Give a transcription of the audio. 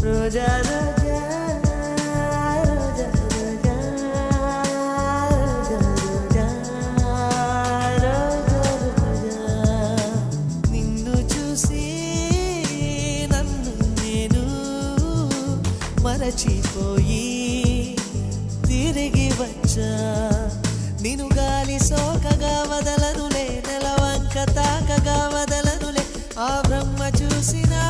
రోజా రోజా రోజా రోజా రోజా రోజా రోజా నిన్ను చూసి నన్ను నేను మరచిపోయి తిరిగి వచ్చా నిన్ను గాలి సోకగా వదలనులే నెలవంక తాకగా వదలనులే ఆ బ్రహ్మ చూసినా